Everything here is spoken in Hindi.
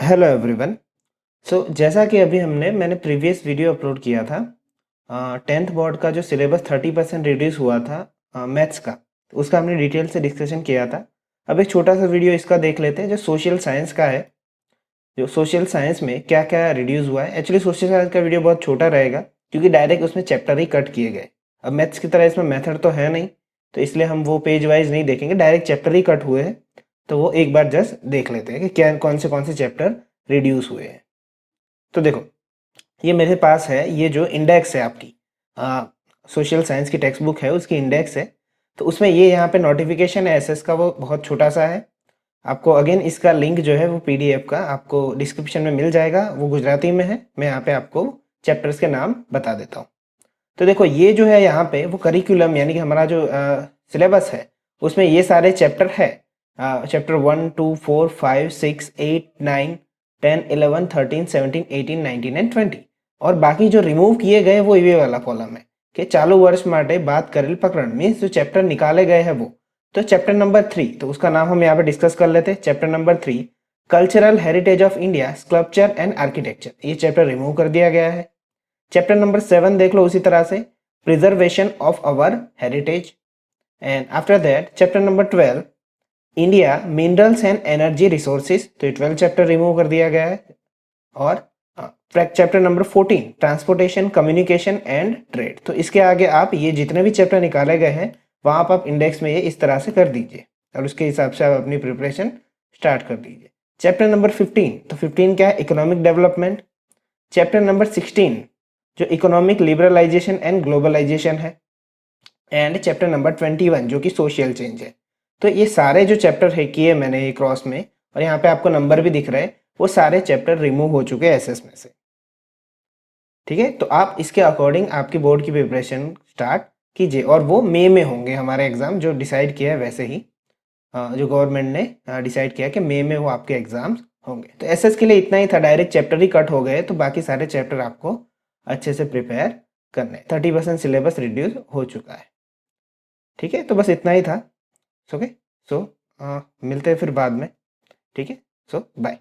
Hello everyone. जैसा कि अभी मैंने प्रीवियस वीडियो अपलोड किया था 10th बोर्ड का जो सिलेबस 30% रिड्यूस हुआ था मैथ्स का, तो उसका हमने डिटेल से डिस्कशन किया था। अब एक छोटा सा वीडियो इसका देख लेते हैं जो सोशल साइंस का है। जो सोशल साइंस में क्या क्या रिड्यूस हुआ है। एक्चुअली सोशल साइंस का वीडियो बहुत छोटा रहेगा क्योंकि डायरेक्ट उसमें चैप्टर ही कट किए गए। अब मैथ्स की तरह इसमें मेथड तो है नहीं, तो इसलिए हम वो पेज वाइज नहीं देखेंगे, डायरेक्ट चैप्टर ही कट हुए हैं। तो वो एक बार जस्ट देख लेते हैं कि क्या कौन से चैप्टर रिड्यूस हुए हैं। तो देखो, ये मेरे पास है, ये जो इंडेक्स है आपकी सोशल साइंस की टेक्स्ट बुक है उसकी इंडेक्स है। तो उसमें ये यहाँ पे नोटिफिकेशन है एसएस का, वो बहुत छोटा सा है। आपको अगेन इसका लिंक जो है वो पीडीएफ का आपको डिस्क्रिप्शन में मिल जाएगा, वो गुजराती में है। मैं यहाँ पे आपको चैप्टर्स के नाम बता देता हूँ। तो देखो, ये जो है यहाँ पे वो करिकुलम यानी कि हमारा जो सिलेबस है उसमें ये सारे चैप्टर है। चैप्टर 1, 2, 4, 5, 6, 8, 9, 10, 11, 13, 17, 18, 19 और बाकी जो रिमूव किए गए वो ये वाला कॉलम है कि चालू वर्ष माटे बात करेल प्रकरण मीन्स जो चैप्टर निकाले गए हैं वो। तो चैप्टर नंबर 3, तो उसका नाम हम यहाँ पे डिस्कस कर लेते हैं। Chapter number 3, cultural heritage of India, sculpture and architecture, ये चैप्टर रिमूव कर दिया गया है। चैप्टर नंबर 7 देख लो उसी तरह से, preservation of our heritage. And after that chapter number 12, India minerals and energy resources, तो 12 चैप्टर रिमूव कर दिया गया है। और chapter number 14, transportation, communication and trade, तो इसके आगे आप ये जितने भी चैप्टर निकाले गए हैं वहां आप इंडेक्स में ये इस तरह से कर दीजिए और उसके हिसाब से आप अपनी प्रिपरेशन स्टार्ट कर दीजिए। चैप्टर नंबर 15, तो 15 क्या है, इकोनॉमिक डेवलपमेंट। चैप्टर नंबर 16 जो इकोनॉमिक लिबरलाइजेशन एंड ग्लोबलाइजेशन है। एंड चैप्टर नंबर 21 जो कि सोशल चेंज है। तो ये सारे जो चैप्टर है किए मैंने ये क्रॉस में, और यहाँ पे आपको नंबर भी दिख रहा है, वो सारे चैप्टर रिमूव हो चुके हैं एसएस में से। ठीक है, तो आप इसके अकॉर्डिंग आपकी बोर्ड की प्रिपरेशन स्टार्ट कीजिए, और वो मई में होंगे हमारे एग्जाम, जो डिसाइड किया है वैसे ही जो गवर्नमेंट ने डिसाइड किया कि मई में वो आपके एग्जाम्स होंगे। तो एसएस के लिए इतना ही था, डायरेक्ट चैप्टर ही कट हो गए, तो बाकी सारे चैप्टर आपको अच्छे से प्रिपेयर करने। 30% सिलेबस रिड्यूस हो चुका है। ठीक है, तो बस इतना ही था। ओके, सो मिलते हैं फिर बाद में। ठीक है, सो बाय।